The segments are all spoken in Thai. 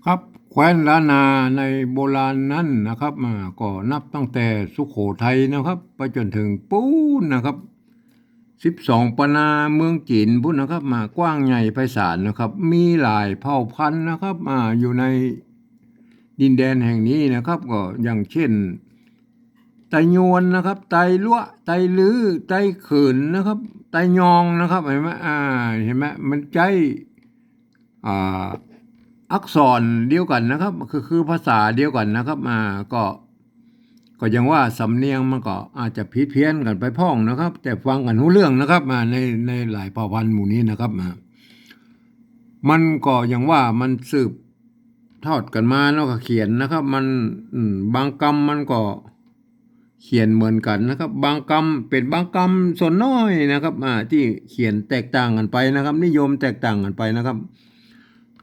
ครับแคว้นล้านนาในโบราณนั้นนะครับก็นับตั้งแต่สุโขทัยนะครับไปจนถึงปูนนะครับ12 ปนาเมืองจีนพุ่นนะครับกว้างใหญ่ไพศาลนะครับมีหลายเผ่าพันธุ์นะครับอยู่ในดินแดนแห่งนี้นะครับก็อย่างเช่นไตยวนนะครับไตลั่วไตลือไตเขินนะครับไตยองนะครับเห็นไหมเห็นไหมมันใจอ่า อักษรเดียวกันนะครับคือภาษาเดียวกันนะครับก็ยังว่าสำเนียงมันก็อาจจะผิดเพี้ยนกันไปพ้องนะครับแต่ฟังกันรู้เรื่องนะครับในหลายเผ่าพันธุ์หมู่นี้นะครับมันก็ยังว่ามันสืบทอดกันมาแล้วก็เขียนนะครับมันบางกรรมมันก็เขียนเหมือนกันนะครับบางกรรมเป็นบางกรรมส่วนน้อยนะครับที่เขียนแตกต่างกันไปนะครับนิยมแตกต่างกันไปนะครับ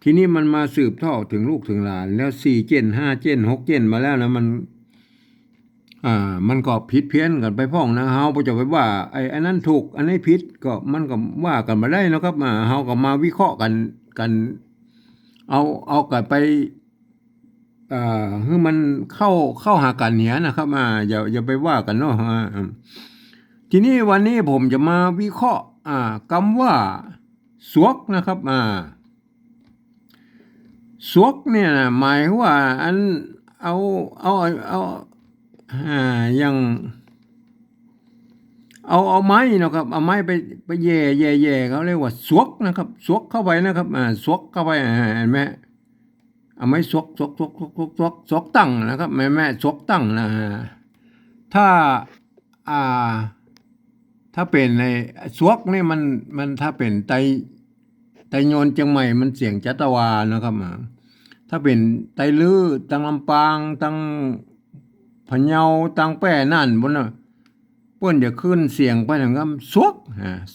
ทีนี้มันมาสืบทอดถึงลูกถึงหลานแล้ว4 เจน 5 เจน 6 เจนมาแล้วนะมันก็ผิดเพี้ยนกันไปพ้องนะเฮาบ่จะไปว่าไอ้นั้นถูกอันนี้ผิดก็มันก็ว่ากันมาได้นะครับเฮาก็มาวิเคราะห์กันเอากันไปคือมันเข้าหากันเหียนะครับอย่าไปว่ากันเนาะทีนี้วันนี้ผมจะมาวิเคราะห์คำว่าสวกนะครับสวกเนี่ยนะหมายว่าอันเอาอย่างเอาไม้นะครับเอาไม้ไปแย่เขาเรียกว่าสวกนะครับสวกเข้าไปนะครับสวกเข้าไปเห็นไหมเอาไม้สวกตั้งนะครับแม่สวกตั้งนะถ้าอ่าถ้าเป็นในสวกนี่มันถ้าเป็นไตโยนเชียงใหม่มันเสียงจัตวานะครับถ้าเป็นไตลือตังลำปางตังพะเยาตังแป้นั่นบนน่ะเปิ้นจะขึ้นเสียงไปถึงกับสวก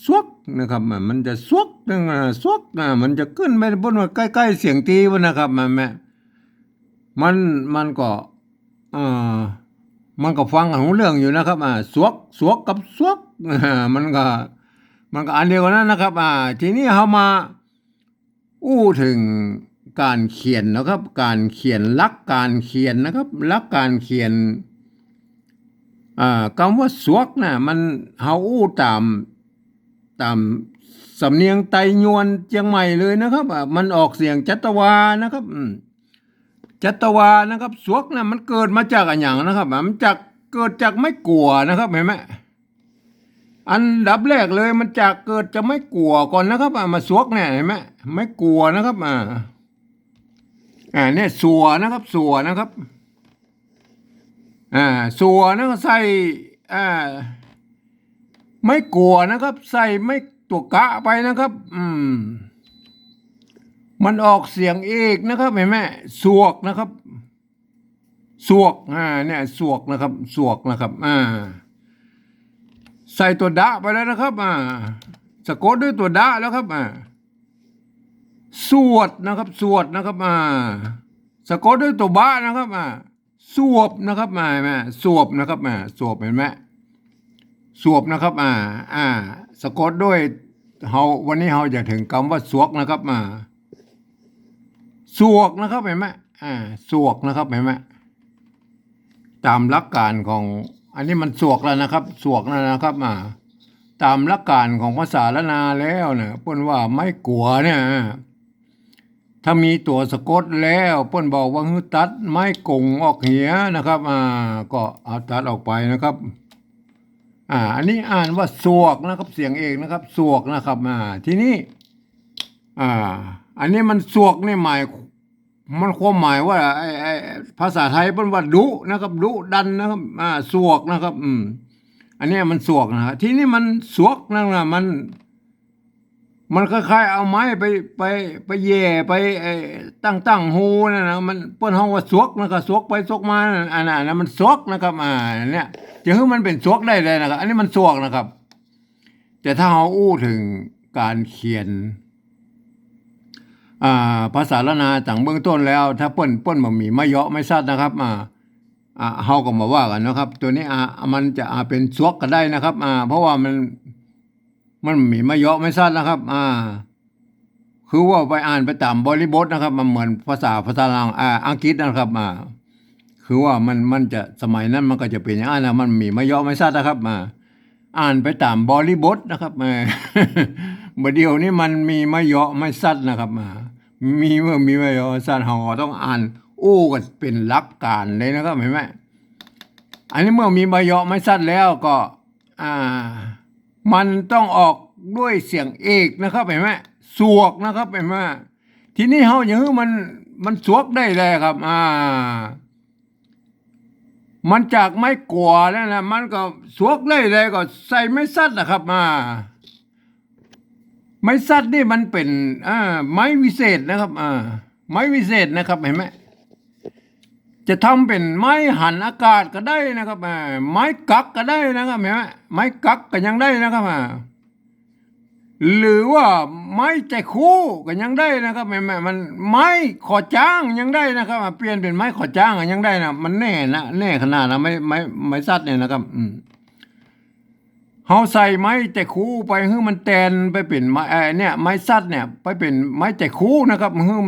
สวกนะครับมันจะสวกนึงสวกมันจะขึ้นไปบนว่าใกล้ๆเสียงตีบนนะครับแม่มันก็เอ่อมันก็ฟังหูเรื่องอยู่นะครับสวกกับสวกมันก็อันเดียวกันนะครับทีนี้เฮามาอู้ถึงการเขียนนะครับการเขียนลักการเขียนนะครับลักการเขียนคำว่าสวกนะมันเฮาอู้ตามสำเนียงไตยวนเชียงใหม่เลยนะครับมันออกเสียงจัตวานะครับจัตวานะครับสวกนะมันเกิดมาจากอย่างนะครับมันเกิดจากไม่กลัวนะครับเห็นไหมอันดับแรกเลยมันจากเกิดจะไม่กลัวก่อนนะครับมาสวกเนี่ยเห็นไหมไม่กลัวนะครับเนี่ยสัวนะครับสัวนะครับสัวนะใส่ไม่กลัวนะครับใส่ไม่ตัวกะไปนะครับมันออกเสียงเอกนะครับเห็นไหมสวกนะครับสวกเนี่ยสวกนะครับสวกนะครับใส่ตัวดะไปแล้วนะครับสะกดด้วยตัวดะแล้วครับสวดนะครับสวดนะครับสะกดด้วยตัวบะนะครับสวบนะครับแม่สวบนะครับสวบเห็นไหมสวบนะครับสะกดด้วยวันนี้เราจะถึงคำว่าสวกนะครับสวกนะครับเห็นไหมสวกนะครับเห็นไหมตามหลักการของอันนี้มันสวกแล้วนะครับสวกแล้วนะครับตามหลักการของภาษาละนาแล้วเนี่ยเปิ้นว่าไม่กลัวเนี่ยถ้ามีตัวสะกดแล้วเปิ้นบอกว่าให้ตัดไม้กงออกเหียนะครับก็เอาตัดออกไปนะครับอันนี้อ่านว่าสวกนะครับเสียงเอกนะครับสวกนะครับทีนี้อันนี้มันสวกนี่หมายมันความหมายว่าไอ้ภาษาไทยเป็นว่าดุนะครับดุดันนะครับสวกนะครับอันนี้มันสวกนะฮะทีนี้มันสวกนั่นนะมันคล้ายๆเอาไม้ไปแย่ไปตั้งหูนั่นนะมันเปิ้นเฮาว่าสวกนะครับสวกไปสวกมาอันนั้นมันสวกนะครับเนี่ยจะให้มันเป็นสวกได้เลยนะครับอันนี้มันสวกนะครับแต่ถ้าเฮาอู้ถึงการเขียนภาษาละนาต่างเบื้องต้นแล้วถ้าเปิ้นบ่มีไม่เยาะไม่ซัดนะครับเฮาก็มาว่ากันนะครับตัวนี้มันจะเป็นสวกก็ได้นะครับเพราะว่ามันมีไม่เยาะไม่ซัดนะครับ คือว่าไปอ่านไปตามบริบทนะครับมันเหมือนภาษาอังกฤษนะครับคือว่ามันจะสมัยนั้นมันก็จะเป็นอย่างนั้นนะมันมีไม่ย่อไม่ซัดนะครับอ่านไปตามบริบทนะครับบเดียวนี้มันมีไม่ย่อไม่ซัดนะครับมีไม่ย่อไม่ซัดเราก็ต้องอ่านกันเป็นหลักการเลยนะครับเห็นไหมอันนี้เมื่อมีไม่ย่อไม่ซัดแล้วก็อ่ามันต้องออกด้วยเสียงเอกนะครับเห็นไหมสวกนะครับเห็นไหมทีนี้เฮาอย่างนี้มันสวกได้เลยครับมันจากไม้กลัวแล้วนะมันก็สวกเลยก็ใส่ไม้ซัดนะครับไม้ซัดนี่มันเป็นไม้วิเศษนะครับไม้วิเศษนะครับเห็นไหมจะทำเป็นไม้หันอากาศก็ได้นะครับไม้กักก็ได้นะครับเห็นไหมไม้กักก็ยังได้นะครับหรือว่าไม้ใจคู่ก็ยังได้นะครับมันไม้ขอจ้างยังได้นะครับเปลี่ยนเป็นไม้ขอจ้างยังได้นะมันแน่ขนาดนะไม้ซัดเนี่ยนะครับเฮาใส่ไม้ใจคู่ไปให้มันแตนไปเป็นไม้เนี่ยไม้ซัดเนี่ยไปเป็นไม้ใจคู่นะครับให้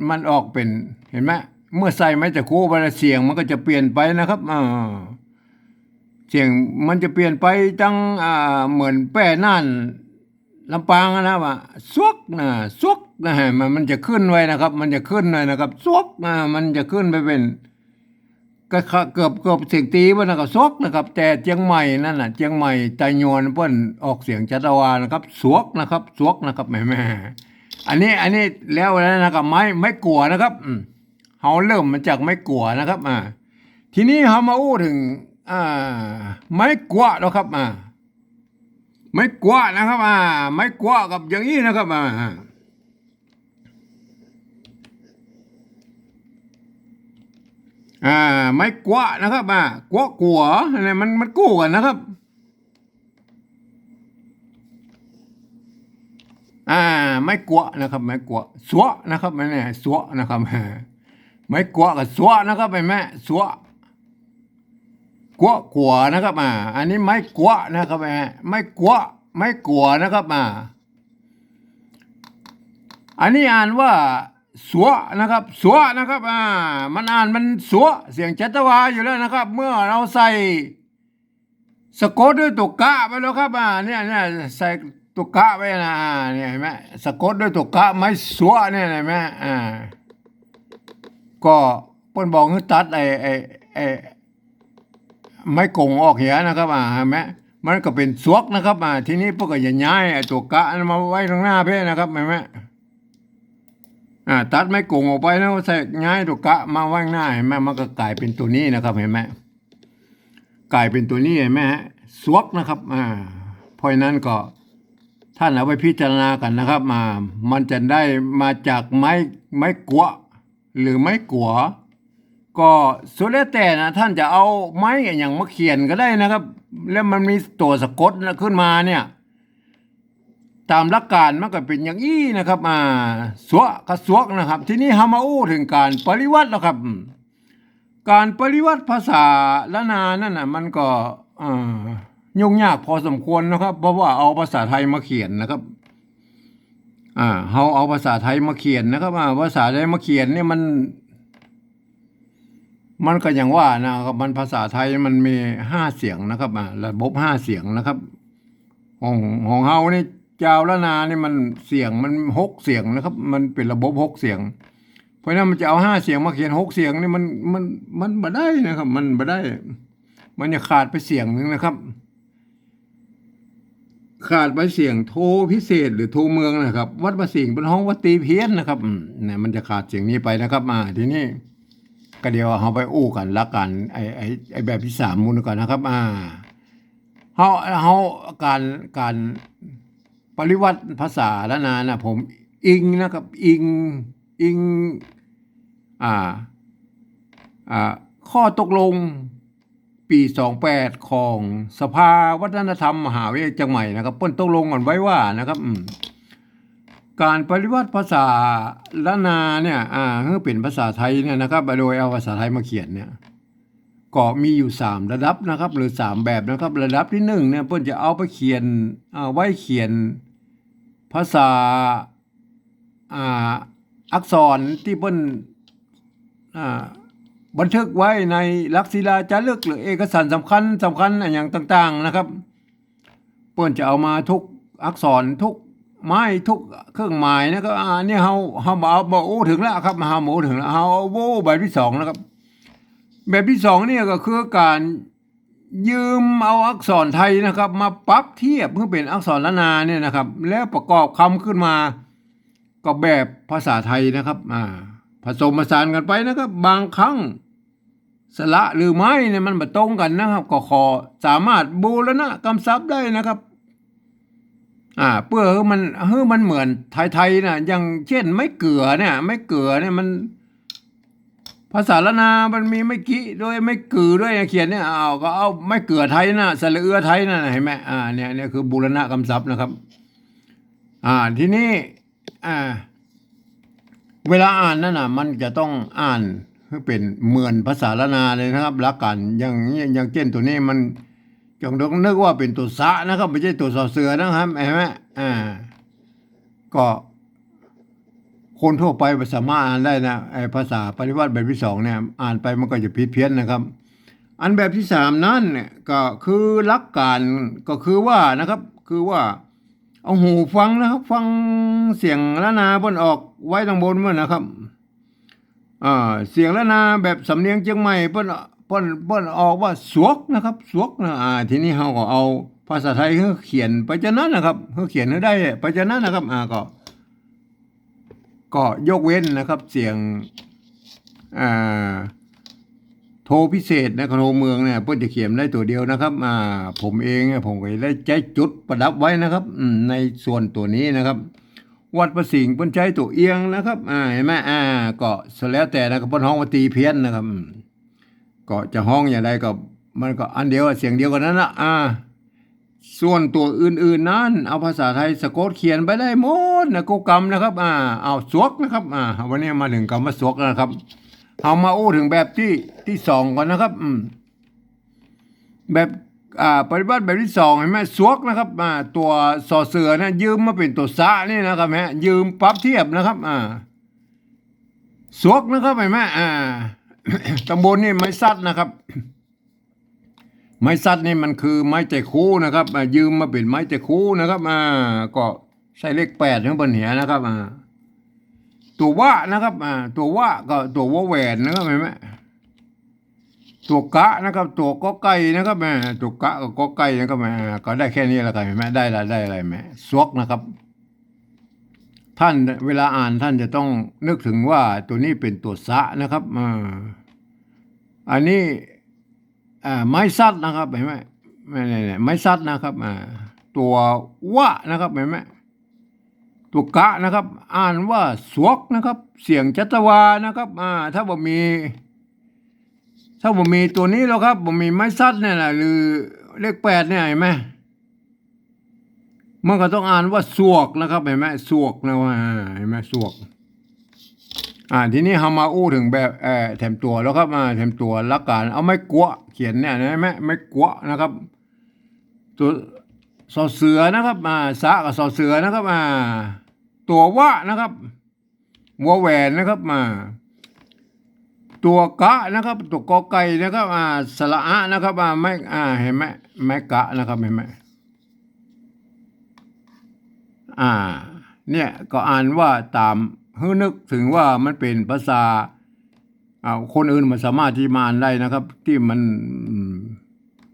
มันออกเป็นเห็นไหมเมื่อใส่ไม้ใจคู่ไปแล้วเสียงมันก็จะเปลี่ยนไปนะครับเสียงมันจะเปลี่ยนไปจังเหมือนแป้น่านลำปางนะว่าสวกนะมันจะขึ้นไว้นะครับ มันจะขึ้นเลยนะครับสวกมันจะขึ้นไปเป็นก็เกือบเสียงตีว่านะครับสวกนะครับแต่เชียงใหม่นั่นน่ะเชียงใหม่ไตยวนเพิ่นออกเสียงจัตวานะครับสวกนะครับสวกนะครับแม่อันนี้แล้วนะครับไม้กลัวนะครับเฮาเริ่มมาจากไม้กลัวนะครับทีนี้เฮามาอู้ถึงไม้กลัวแล้วครับไม้กวาดนะครับไม้กวาดกับอย่างนี้นะครับไม้กวาดนะครับกัวอะไรมันกู้กันนะครับไม้กวาดนะครับไม้กวาดสัวนะครับไม่เนี่ยสัวนะครับไม้กวาดกับสัวนะครับไอ้แม่สัวกัวนะครับอันนี้ไม้กัวนะครับไม้กัวนะครับอันนี้อ่านว่าสัวนะครับสัวนะครับมันอ่านมันสัวเสียงจัตวาอยู่แล้วนะครับ เมื่อเราใส่สะกดด้วยตุกกะไปแล้วครับเนี่ยใส่ตุกกะไปนะเนี่ยเห็นไหมสะกดด้วยตุกกะไม้สัวเนี่ยเห็นไหมก็เปิ้นบอกให้ตัดไอ้ไม้กงออกเหียนะครับเห็นไหมมันก็เป็นสวกนะครับทีนี้พวกก็จะย้ายไอ้ตัวกะมาไว้ตรงหน้าเพ่นะครับเห็นไหมตัดไม้กงออกไปแล้วใส่ย้ายตัวกะมาไว้ข้างหน้าเห็นไหมมันก็กลายเป็นตัวนี้นะครับเห็นไหมกลายเป็นตัวนี้เห็นไหมสวกนะครับเพราะนั้นก็ท่านเอาไปพิจารณากันนะครับมันจะได้มาจากไม้กัวหรือไม้กัวก็สุดแล้วแต่นะท่านจะเอาไม้อย่างมาเขียนก็ได้นะครับ แล้วมันมีตัวสะกดขึ้นมาเนี่ยตามหลักการมันก็เป็นอย่างนี้นะครับสวกสวกนะครับ ทีนี้เฮามาอู้ถึงการปริวัติแล้วครับ การปริวัติภาษาละนานั่นน่ะมันก็ยุ่งยากพอสมควรนะครับ เพราะว่าเอาภาษาไทยมาเขียนนะครับเฮาเอาภาษาไทยมาเขียนนะครับภาษาไทยมาเขียนเนี่ยมันก็อย่างว่านะครับมันภาษาไทยมันมี5เสียงนะครับระบบ5เสียงนะครับของเฮานี่เจ้าละนานี่มันเสียงมัน6เสียงนะครับ มันเป็นระบบ6เสียงเพราะนั้นมันจะเอา5เสียงมาเขียน6เสียงนี่มันบ่ได้นะครับ มันบ่ได้มันจะขาดไปเสียงนึงนะครับ ขาดไปเสียงโทพิเศษหรือโทเมืองนะครับ วัดประสิงห์เป็นห้องวัดตีเพี้ยนนะครับเนี่ยมันจะขาดเสียงนี้ไปนะครับทีนี้ก็เดี๋ยวเราไปอู้กันละกันไอแบบที่3มูลกันนะครับเฮาการปริวัติภาษาละนานะผมอิงนะครับอิงข้อตกลงปี28ของสภาวัฒนธรรมมหาวิทยาลัยเชียงใหม่นะครับเปิ้นตกลงกันไว้ว่านะครับการปริวัติภาษาละนาเนี่ยให้เป็นภาษาไทยเนี่ยนะครับโดยเอาภาษาไทยมาเขียนเนี่ยก็มีอยู่3ระดับนะครับหรือ3แบบนะครับระดับที่1เนี่ยเพิ่นจะเอาไปเขียนไว้เขียนภาษา อ่าอักษรที่เพิ่นอ่าบันทึกไว้ในลักษิลาจารึกหรือเอกสารสำคัญอย่างต่างๆนะครับเพิ่นจะเอามาทุกอักษรทุกไม้ทุกเครื่องหมายนะครับนี่เฮาเอาโอ้ถึงแล้วครับเฮาโอ้ถึงแล้วเฮาโว้แบบที่2นะครับแบบที่2เนี่ยก็คือการยืมเอาอักษรไทยนะครับมาปรับเทียบเพื่อเป็นอักษรล้านนาเนี่ยนะครับแล้วประกอบคำขึ้นมาก็แบบภาษาไทยนะครับผสมผสานกันไปนะครับบางครั้งสระหรือไม้เนี่ยมันบ่ตรงกันนะครับก็ขอสามารถบูรณะกำซับได้นะครับเพื่อให้มันเหมือนไทยๆนะอย่างเช่นไม่เกลือเนี่ยมันภาษาละนามันมีไม่กี่ด้วยไม่กือด้วยเขียนเนี่ยก็เอาไม่เกลือไทยนะสระเอือไทยนะเห็นไหมเนี่ยคือบูรณะกำซับนะครับทีนี้เวลาอ่านนั่นน่ะมันจะต้องอ่านให้เป็นเหมือนภาษาละนาเลยนะครับหลักการอย่างเช่นตัวนี้มันจงต้องนึกว่าเป็นตัวสะนะครับไม่ใช่ตัวสอเสือนะครับเห็นไหมก็คนทั่วไปสามารถอ่านได้นะภาษาปริวัติแบบที่2เนี่ยอ่านไปมันก็จะผิดเพี้ยนนะครับอันแบบที่3นั่นเนี่ยก็คือหลักการก็คือว่านะครับคือว่าเอาหูฟังนะครับฟังเสียงละนาบนออกไว้ตรงบนมั้งนะครับเสียงละนาแบบสำเนียงเชียงใหม่เปิ้นออกว่าสวกนะครับสวกนะทีนี้เราก็เอาภาษาไทยเขียนไปจะนั้นนะครับเขียนให้ได้ไปจะนั้นนะครับก็ยกเว้นนะครับเสียงโทพิเศษนะโทเมืองเนี่ยเพิ่นจะเขียนได้ตัวเดียวนะครับผมเองผมก็ได้ใช้จุดประดับไว้นะครับในส่วนตัวนี้นะครับวัดประสิงห์เพิ่นใช้ตัวเอียงนะครับเห็นไหมก็แล้วแต่นะครับเพิ่นฮ้องว่าตีเพี้ยนนะครับก็จะฮ้องอย่างไรก็มันก็อันเดียวเสียงเดียวกันนั้นละส่วนตัวอื่นๆนั้นเอาภาษาไทยสะกดเขียนไปได้หมดนะกูกรรมนะครับเอาสวกนะครับวันนี้มาถึงคำว่าสวกนะครับเอามาอู้ถึงแบบที่2ก่อนนะครับแบบปฏิบัติแบบที่2เห็นไหมสวกนะครับตัวสอเสือนะยืมมาเป็นตัวสะนี่นะครับฮะยืมปรับเทียบนะครับสวกนะครับเห็นไหมตำบลนี่ไม้ซัดนะครับไม้ซัดนี่มันคือไม้ใจคูนะครับยืมมาเป็นไม้ใจคูนะครับก็ใช้เลข8ข้างบนเหียนะครับตัวว่านะครับตัวว่าก็ตัวว่าแหวนนะครับเห็นไหมตัวกะนะครับตัวกอไก่นะครับตัวกะกับกอไก่นะครับก็ได้แค่นี้แล้วกันเห็นไหมได้อะไรไหมสวกนะครับท่านเวลาอ่านท่านจะต้องนึกถึงว่าตัวนี้เป็นตัวสะนะครับอันนี้ไม้ซัดนะครับเห็นไหมไม้ซัดนะครับตัววะนะครับเห็นไหมตัวกะนะครับอ่านว่าสวกนะครับเสียงจัตวานะครับถ้าบ่มีตัวนี้แล้วครับบ่มีไม้ซัดเนี่ยนะหรือเลข8เนี่ยเห็นไหมมันก็ต้องอ่านว่าสวกนะครับเห็นไหมสวกนะว่าเห็นไหมสวกทีนี้เฮามาอู้ถึงแบบแถมตัวแล้วครับแถมตัวหลักการเอาไม้กัวเขียนเนี่ยเห็นไหมไม้กัวนะครับตัวสอเสือนะครับสะกับสอเสือนะครับตัววะนะครับวัวแหวนนะครับตัวกะนะครับตัวกอไก่นะครับสระอะนะครับไม่เห็นไหมไม้กะนะครับเห็นไหมเนี่ยก็อ่านว่าตามให้นึกถึงว่ามันเป็นภาษาคนอื่นมันสามารถที่มาอ่านได้นะครับที่มัน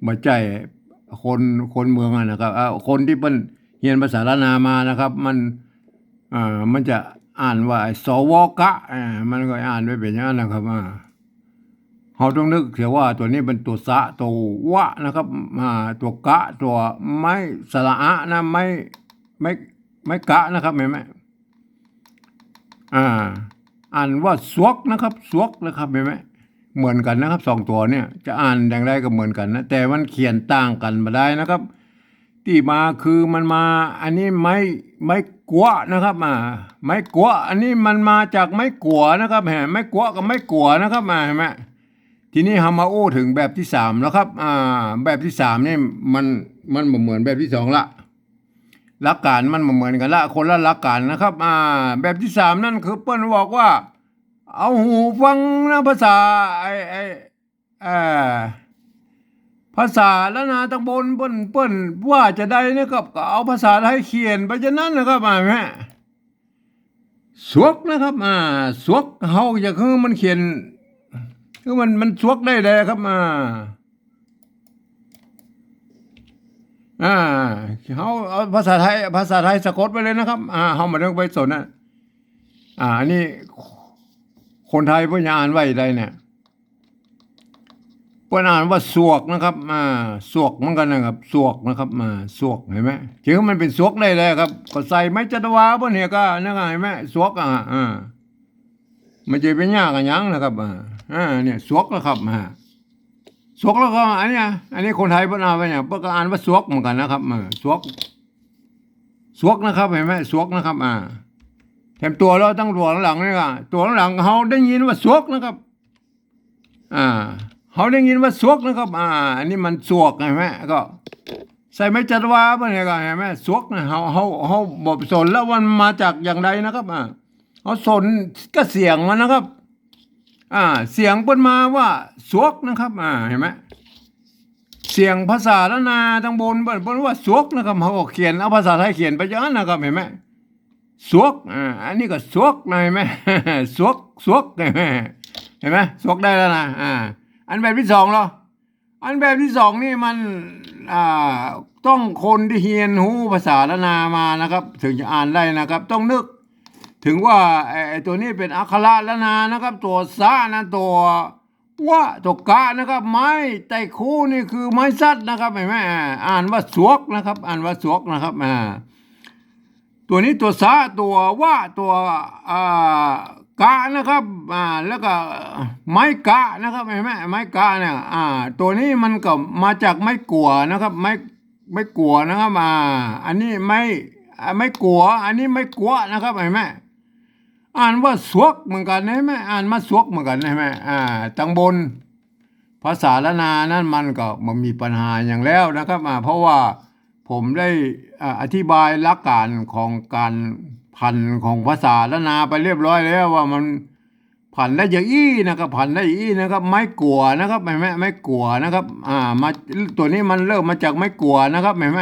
บ่ใจคนเมืองนะครับคนที่เป็นเรียนภาษาล้านนามานะครับมันจะอ่านว่าสวกะมันก็อ่านไว้เป็นอย่างนั้นนะครับเราต้องนึกเสียว่าตัวนี้เป็นตัวสะตัววะนะครับตัวกะตัวไม้สระอะนะไม่กะนะครับเห็นไหมอ่านว่าสวกนะครับสวกนะครับเห็นไหมเหมือนกันนะครับ2ตัวเนี่ยจะอ่านอย่างไรก็เหมือนกันนะแต่มันเขียนต่างกันมาได้นะครับที่มาคือมันมาอันนี้ไม้กัวนะครับไม้กัวอันนี้มันมาจากไม้กัวนะครับเห็นไม้กัวกับไม้กัวนะครับเห็นไหมทีนี้เรามาอู้ถึงแบบที่3แล้วครับแบบที่3นี่มันเหมือนแบบที่2ละ หลักการมันบ่เหมือนกันละคนละหลักการนะครับแบบที่สามนั่นคือเปิ้นบอกว่า เอาหูฟังนะภาษาเอ่อภาษาละนาตำบลเปิ้นว่าจะได้นะครับก็เอาภาษาไทยเขียนไปจะนั้นนะครับแม่สวกนะครับสวกเฮาจะคือมันเขียนคือมันสวกได้เลยครับเขาเอาภาษาไทยสะกดไปเลยนะครับเฮามาต้องไปสนอันนี้คนไทยเพิ่นอ่านไว้ได้เนี่ยเพิ่นอ่านว่าสวกนะครับสวกเหมือนกันนะครับสวกนะครับสวกเห็นไหมถึงมันเป็นสวกได้เลยครับก็ใส่ไม้จัตวาเพิ่นเนี่ยก็นั่นไงเห็นไหมสวกมันจะเป็นยากกันยังนะครับเนี่ยสวกนะครับสวกแล้วก็อันนี้คนไทยเพิ่นอ่านไว้เนี่ยเพิ่นก็อ่านว่าสวกเหมือนกันนะครับสวกนะครับเห็นไหมสวกนะครับแถมตัวเราตั้งตัวหลังนี่ก็ตัวหลังเฮาได้ยินว่าสวกนะครับเฮาได้ยินว่าสวกนะครับอันนี้มันสวกเห็นไหมก็ใส่ไม้จัตวาเพิ่นเนี่ยก็เห็นไหมสวกนะเฮาบ่สนแล้วมันมาจากอย่างใดนะครับเฮาสนก็เสียงมันนะครับเสียงเปิ้นมาว่าสวกนะครับเห็นไหมเสียงภาษาละนาทางบนเปิ้นว่าสวกนะครับเฮาก็เขียนเอาภาษาไทยเขียนไปอย่างนั้นนะครับเห็นไหมสวกอันนี้ก็สวกนะเห็นไหมสวกเห็นไหมสวกได้แล้วนะอันแบบที่สองเหรออันแบบที่สองนี่มันต้องคนที่เรียนรู้ภาษาละนามานะครับถึงจะอ่านได้นะครับต้องนึกถึงว่าไอ้ตัวนี้เป็นอักขระละนานะครับตัวสะนะตัววะตัวกะนะครับไม้ไต่คู่นี่คือไม้สัตว์นะครับเห็นไหมอ่านว่าสวกนะครับอ่านว่าสวกนะครับตัวนี้ตัวสะตัววะตัวกะนะครับแล้วก็ไม้กะนะครับเห็นไหมไม้กะเนี่ยตัวนี้มันก็มาจากไม้กัวนะครับไม้กัวนะครับอันนี้ไม้กัวอันนี้ไม้กัวนะครับเห็นไหมอ่านว่าสวกเหมือนกันใช่ไหมอ่านมาสวกเหมือนกันใช่ไหมตังบนภาษาละนานั้นมันก็มันมีปัญหาอย่างแล้วนะครับเพราะว่าผมได้อธิบายหลักการของการพันของภาษาละนาไปเรียบร้อยแล้วว่ามันพันได้อย่างอี้นะครับพันได้อี้นะครับไม้กัวนะครับเห็นไหมไม้กัวนะครับมาตัวนี้มันเริ่มมาจากไม้กัวนะครับเห็นไหม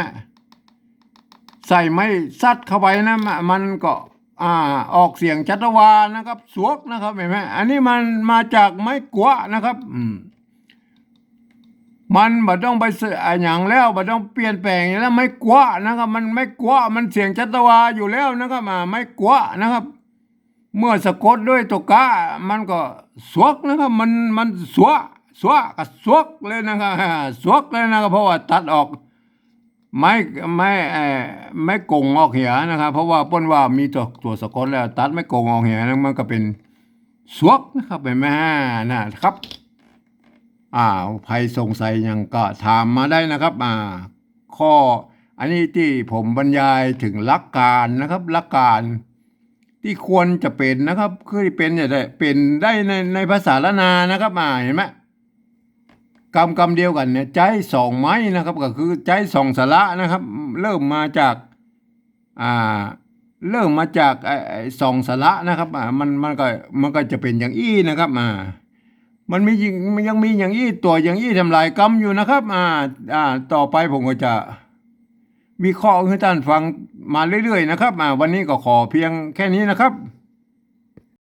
ใส่ไม้ซัดเข้าไปนะมันก็ออกเสียงชัตวานะครับสวกนะครับเห็นไหมอันนี้มันมาจากไม้กัวนะครับมันบ่ต้องไปอย่างแล้วบ่ต้องเปลี่ยนแปลงแล้วไม้กัวนะครับมันไม้กัวมันเสียงชัตวาอยู่แล้วนะครับไม้กัวนะครับเมื่อสะกดด้วยตัวกะมันก็สวกนะครับมันสวกับสวกเลยนะครับสวกเลยนะครับเพราะว่าตัดออกไม่กงออกเหียนะครับเพราะว่าป้นว่ามีตัวสะกดแล้วตัดไม่กงออกเหียมันก็เป็นสวกนะครับเห็นไหมนะครับใครสงสัยยังก็ถามมาได้นะครับข้ออันนี้ที่ผมบรรยายถึงหลักการนะครับหลักการที่ควรจะเป็นนะครับคือเป็นอย่างไรเป็นได้ในภาษาละนานะครับเห็นไหมกรรมเดียวกันเนี่ยใจสองไม้นะครับก็คือใจสองสระนะครับเริ่มมาจากสองสระนะครับมันก็จะเป็นอย่างอี้นะครับมันยังมีอย่างอี้ตัวอย่างอี้ทำลายกรรมอยู่นะครับต่อไปผมก็จะวิเคราะห์ให้ท่านฟังมาเรื่อยๆนะครับวันนี้ก็ขอเพียงแค่นี้นะครับ